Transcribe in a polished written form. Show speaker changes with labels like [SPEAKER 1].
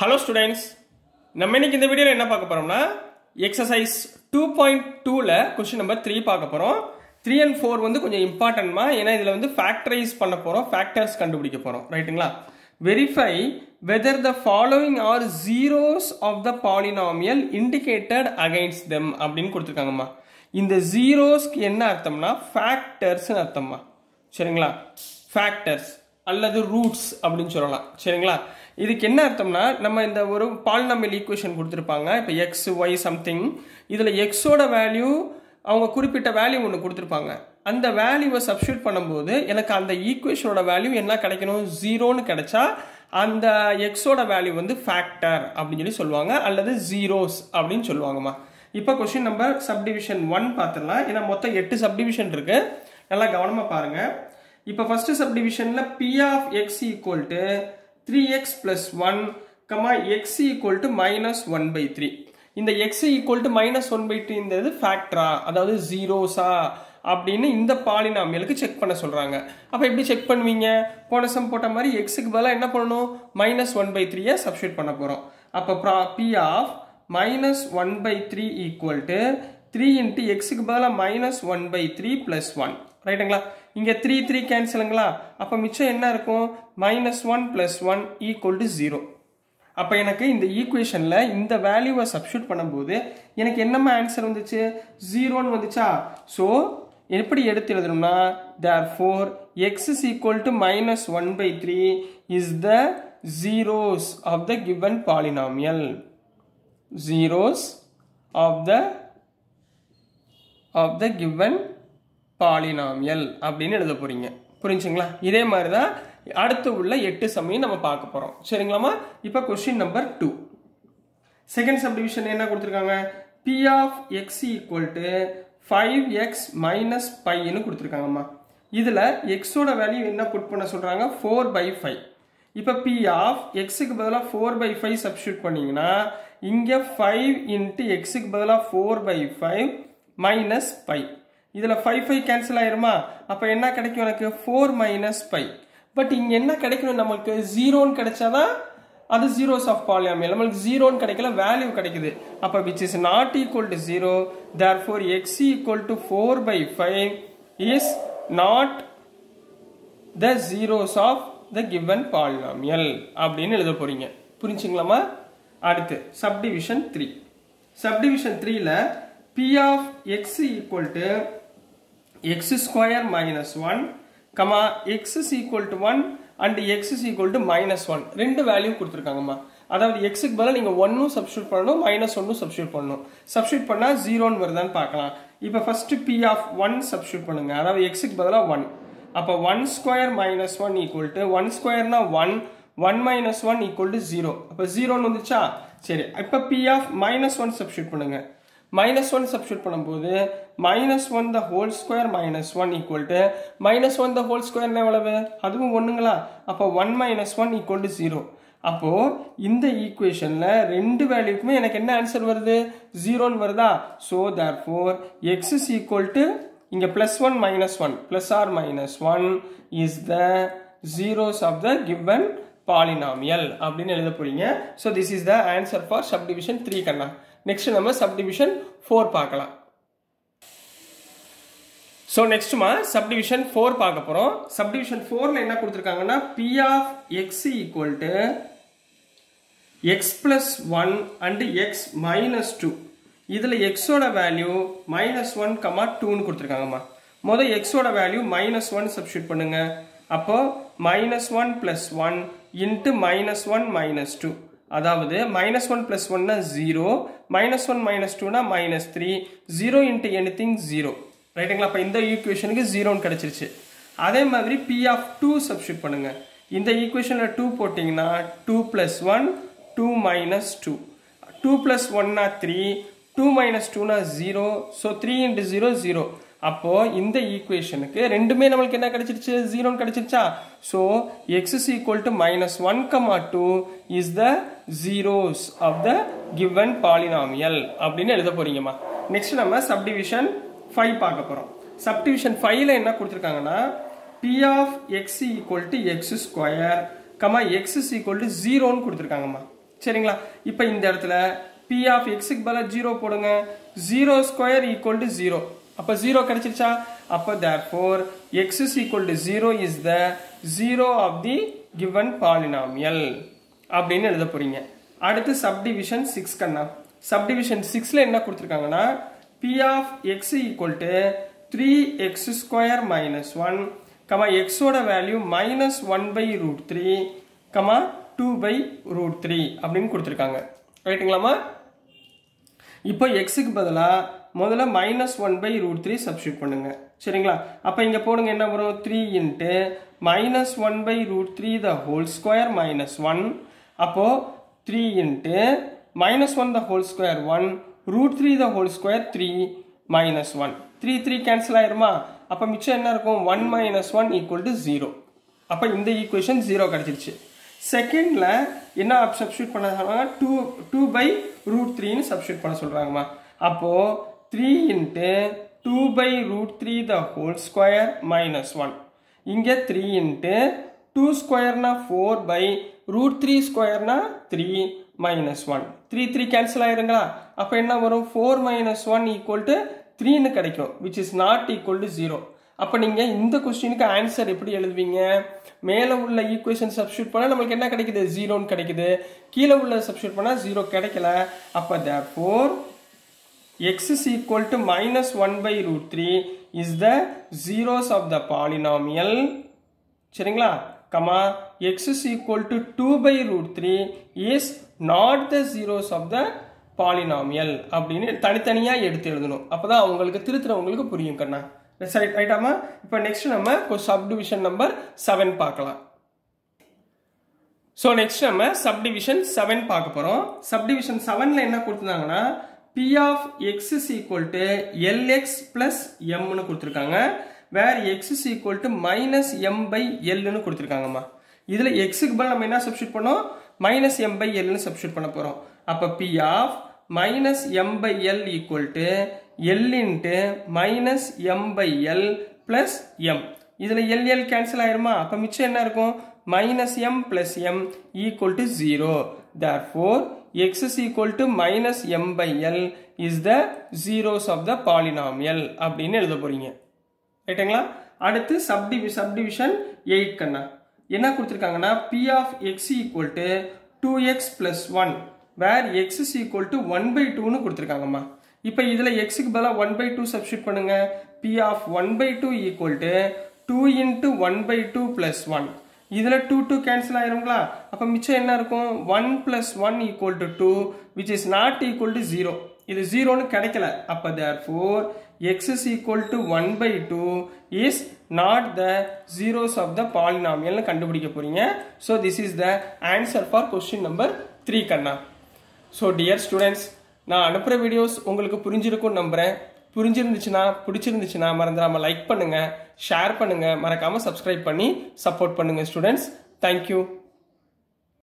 [SPEAKER 1] Hello students, நம்ம இன்னைக்கு இந்த வீடியோல என்ன பார்க்க போறோம்னா எக்சர்சைஸ் 2.2ல क्वेश्चन நம்பர் 3 பார்க்க போறோம். 3 and 4 வந்து கொஞ்சம் இம்பார்ட்டன்ட்மா, ஏனா இதுல வந்து ஃபேக்டரைஸ் பண்ண போறோம், ஃபேக்டர்ஸ் கண்டுபிடிக்க போறோம். ரைட்டுங்களா? Verify whether the following are zeros of the polynomial indicated against them அப்படினு கொடுத்திருக்காங்கம்மா. இந்த zeros-க்கு என்ன அர்த்தம்னா ஃபேக்டர்ஸ்னு அர்த்தம்மா. சரிங்களா? ஃபேக்டர்ஸ் அல்லது ரூட்ஸ் அப்படினு சொல்லலாம். சரிங்களா? இதுக்கு என்ன அர்த்தம்னா நம்ம இந்த ஒரு பாலினாமியல் ஈக்குவேஷன் கொடுத்திருப்பாங்க. இப்போ x y சம்திங், இதுல x ஓட வேல்யூ அவங்க குறிப்பிட்ட வேல்யூ ஒன்று கொடுத்திருப்பாங்க. அந்த வேல்யூவை சப்ஸ்டிட்யூட் பண்ணும்போது எனக்கு அந்த ஈக்குவேஷனோட வேல்யூ என்ன கிடைக்கணும், ஜீரோன்னு கிடைச்சா அந்த எக்ஸோட வேல்யூ வந்து ஃபேக்டர் அப்படின்னு சொல்லுவாங்க, அல்லது ஜீரோஸ் அப்படின்னு சொல்லுவாங்கம்மா. இப்போ கொஸ்டின் நம்பர் சப்டிவிஷன் 1 பார்த்துடலாம். ஏன்னா மொத்தம் 8 சப்டிவிஷன் இருக்கு, நல்லா கவனமா பாருங்க. இப்போ first சப்டிவிஷன்ல p of x equal to 3x plus 1, x equal to minus 1 by 3. இந்த x equal to minus 1 by 3 இந்த ஃபேக்டரா, அதாவது ஜீரோஸா அப்படின்னு இந்த பாலினாமியலுக்கு செக் பண்ண சொல்றாங்க. அப்ப எப்படி செக் பண்ணுவீங்க? போன சம் போட்ட மாதிரி x-க்கு பதிலா என்ன பண்ணணும், minus 1 by 3 சப்ஸ்டிட்யூட் பண்ண போறோம். அப்ப p of minus 1 by 3 equal to 3 into x-க்கு பதிலா minus 1 by 3 plus 1. ரைட்டுங்களா? இங்க 3 3 கேன்சலுங்களா? அப்ப மிச்சம் என்ன இருக்கும், minus 1 plus 1 equal to 0. அப்ப எனக்கு இந்த ஈக்குவேஷன்ல இந்த வேல்யூவை சப்ஸ்டிட்யூட் பண்ணும்போது எனக்கு என்னமா ஆன்சர் வந்துச்சு, 0ன்னு வந்துச்சா? சோ எப்படி எடுத்து எழுதணும்னா therefore x is equal to minus 1 by 3 is the zeros of the given polynomial. Zeros of the given polynomial அப்படின்னு எழுத போறீங்க. புரிஞ்சுங்களா? இதே மாதிரி தான் அடுத்து உள்ள 8 சம்மையும் நம்ம பார்க்க போறோம். சரிங்களாமா? இப்போ क्वेश्चन நம்பர் 2. செகண்ட் சப்டிவிஷன் என்ன கொடுத்திருக்காங்க, p of x equal to 5x minus pi ன்னு கொடுத்திருக்காங்கம்மா. இதுல x ஓட வேல்யூ என்ன புட் பண்ண சொல்றாங்க, 4/5. இப்போ p of x-க்கு பதிலா 4/5 சப்ஸ்டிட்யூட் பண்ணீங்கன்னா இங்க 5 into x-க்கு பதிலா 4/5 minus pi. இதுல 5 5 கேன்சல் ஆயிருமா? அப்ப என்ன கிடைக்கும் எனக்கு, 4 minus pi. பட் இங்க என்ன கிடைக்கணும், நமக்கு 0ன்னு கிடைச்சாதான் அது zeros of polynomial. நமக்கு 0ன்னு கிடைக்கல, வேல்யூ கிடைக்குது. அப்ப which is not equal to 0, therefore x equal to 4/5 is not the zeros of the given polynomial அப்படின்னு எழுத போறீங்க. புரிஞ்சுங்களாமா? அடுத்து subdivision 3. subdivision 3ல p of x equal to x square minus 1, x is equal to 1 and x is equal to minus 1 ரெண்டு value கொடுத்திருக்காங்கம்மா. அதாவது x-க்கு பதிலா நீங்க 1 substitute பண்ணனும், -1 substitute பண்ணனும். சப்ஸ்டிட்யூட் பண்ணா 0ன்னு வருதான்னு பார்க்கலாம். இப்போ ஃபர்ஸ்ட் p of 1 சப்ஸ்டிட்யூட் பண்ணுங்க. அதாவது x-க்கு பதிலா 1. அப்ப 1 square minus 1 equal to 1 squareனா 1, 1 minus 1 equal to 0. அப்ப 0ன்னு வந்துச்சா? சரி, இப்போ p of -1 சப்ஸ்டிட்யூட் பண்ணுங்க. -1 சப்ஸ்டிட்யூட் பண்ணும்போது -1 the whole square minus 1 equal to -1 the whole square எவ்வளவு, அதுவும் ஒண்ணுங்களா? அப்ப 1 minus 1 equal to 0. அப்போ இந்த ஈக்குவேஷன்ல ரெண்டு வேல்யூக்குமே எனக்கு என்ன ஆன்சர் வருது, 0ன்னு வருதா? so therefore x is equal to இங்க +1 -1 plus or minus 1 is the zeros of the given polynomial அப்படின்னு எழுத போறீங்க. so this is the answer for subdivision 3 கண்ணா. நெக்ஸ்ட் நம்ம subdivision 4 பார்க்கலாம். so next மா subdivision 4 பார்க்க போறோம். subdivision 4ல என்ன கொடுத்திருக்காங்கன்னா p of x equal to x plus 1 and x minus 2. இதுல x ஓட வேல்யூ -1, 2ன்னு கொடுத்திருக்காங்கம்மா. முதல்ல x ஓட வேல்யூ -1 சப்ஸ்டிட்யூட் பண்ணுங்க. அப்போ -1 plus 1 into -1 minus 2. அதாவது -1 plus 1 னா 0, -1 minus 2 னா -3, 0 into anything 0. ரைட்டுங்களா? அப்ப இந்த ஈக்குவேஷனுக்கு 0ன்னு கிடைச்சிருச்சு. அதே மாதிரி p of 2 சப்ஸ்டிட்யூட் பண்ணுங்க. இந்த ஈக்குவேஷன்ல 2 போட்டீங்கன்னா 2 plus 1, 2 minus 2. 2 plus 1 னா 3, 2 minus 2 னா 0, so 3 into 0 0. அப்போ இந்த ஈக்குவேஷனுக்கு ரெண்டுமே நமக்கு என்ன கிடைச்சிருச்சு, 0ன்னு கிடைச்சிருச்சா? so x is equal to -1, 2 is the zeros of the given polynomial அப்படின்னு எழுத போறீங்கம்மா. நெக்ஸ்ட் நம்ம subdivision 5 பார்க்க போறோம். subdivision 5ல என்ன கொடுத்திருக்காங்கன்னா p of x equal to x square, x is equal to 0ன்னு கொடுத்திருக்காங்கம்மா. சரிங்களா? இப்போ இந்த இடத்துல p of xக்கு பதிலா 0 போடுங்க. 0 ஸ்கொயர் equal to 0. அப்போ 0 கிடைச்சிருச்சா? அப்போ therefore x is equal to 0 is the 0 of the given polynomial அப்படின்னு எழுத போறீங்க. அடுத்து சப்டிவிஷன் 6 கண்ணா. சப்டிவிஷன் 6ல என்ன கொடுத்துருக்காங்கன்னா p of x equal to 3x square minus 1 comma x ஓட value minus 1 by root 3 comma 2 by root 3 அப்படின்னு கொடுத்துருக்காங்க. ரைட்டுங்களாமா? இப்போ xக்கு பதிலா முதல்ல minus 1 by root 3 சப்ஸ்டியூட் பண்ணுங்க. சரிங்களா? அப்போ இங்க போடுங்க என்ன வரும்? 3 into minus 1 by root 3 the whole square minus 1. அப்போ 3 into minus 1 the whole square 1 root 3 the whole square 3 minus 1. 3 3 cancel ஆயிருமா? அப்போ மிச்சம் என்ன இருக்கும்? 1 minus 1 equal to 0. அப்போ இந்த ஈக்குவேஷன் 0 கிடைச்சிருச்சு. செகண்ட்ல என்ன சப்ஸ்டியூட் பண்ண சொல்றாங்க? 2 by root 3 ன்னு சப்ஸ்டியூட் பண்ண சொல்றாங்கம்மா. அப்போ 3 into 2 by root 3 the whole square minus 1. இங்க 3 into 2 square na 4 by root 3 square na 3 minus 1. 3 3 cancel ஆயிருங்களா? அப்ப என்ன வரும்? 4 minus 1 equal to 3 ன்னு கிடைக்கும், which is not equal to 0. அப்ப நீங்க இந்த क्वेश्चनக்கு ஆன்சர் எப்படி எழுதுவீங்க? மேல உள்ள ஈக்குவேஷன் சப்ஸ்டிட்யூட் பண்ணா நமக்கு என்ன கிடைக்குது? 0 ன்னு கிடைக்குது. கீழ உள்ள சப்ஸ்டிட்யூட் பண்ணா 0 கிடைக்கல. அப்ப therefore x is equal to minus 1 by root 3 is the zeros of the polynomial. சரிங்களா? Comma x is equal to 2 by root 3 is not the zeros of the polynomial அப்படின்னு தனித்தனியா எடுத்து எழுதணும். அப்பதான் உங்களுக்கு திருத்துறவங்களுக்கு புரியும் கண்ணா. ரைட்டாமா? இப்போ நெக்ஸ்ட் நம்ம சப்டிவிஷன் நம்பர் 7 பார்க்கலாம். ஸோ நெக்ஸ்ட் நம்ம சப்டிவிஷன் 7 பார்க்க போறோம். சப்டிவிஷன் 7ல என்ன கொடுத்துருந்தாங்கன்னா p of x is equal to lx plus m ன்னு கொடுத்துருக்காங்க. வேர் x is equal to minus m by l ன்னு கொடுத்துருக்காங்கம்மா. இதுல xக்கு பதிலா நம்ம என்ன சப்ஸ்டிட்யூட் பண்ணோம்? minus m by l ன்னு சப்ஸ்டிட்யூட் பண்ண போறோம். அப்ப p of minus m by l equal to l into minus m by l plus m. இதுல l cancel ஆயிருமா? அப்ப மிச்சம் என்ன இருக்கும்? minus m plus m equal to 0. Therefore x is equal to minus m by l is the zeros of the polynomial அப்படின்னு எழுத போறீங்க. ரைட்டுங்களா? அடுத்து சப்டிவிஷன் 8 கண்ணா. என்ன கொடுத்திருக்காங்கன்னா p of x equal to 2x plus 1 where x is equal to 1 by 2 ன்னு கொடுத்திருக்காங்கம்மா. இப்போ இதுல xக்கு பதிலா 1 by 2 சப்ஸ்டிட்யூட் பண்ணுங்க. p of 1 by 2 equal to 2 into 1 by 2 plus 1. இதுல 2 2 cancel ஆயிருங்களா? அப்ப மிச்சம் என்ன இருக்கும்? 1 plus 1 equal to 2 which is not equal to 0. இது 0 ன்னு கிடைக்கல. அப்ப therefore x is equal to 1 by 2 is not the zeros of the polynomial ன்னு கண்டுபிடிக்க போறீங்க. So this is the answer for question number 3 Kanna. So dear students, நான் அனுப்புற videos உங்களுக்கு புரிஞ்சிருக்கும் நம்புறேன். பிடிச்சிருந்துச்சுன்னா மறந்துடாம லைக் பண்ணுங்க, ஷேர் பண்ணுங்க, மறக்காம சப்ஸ்கிரைப் பண்ணி சப்போர்ட் பண்ணுங்க ஸ்டூடெண்ட்ஸ். தேங்க்யூ.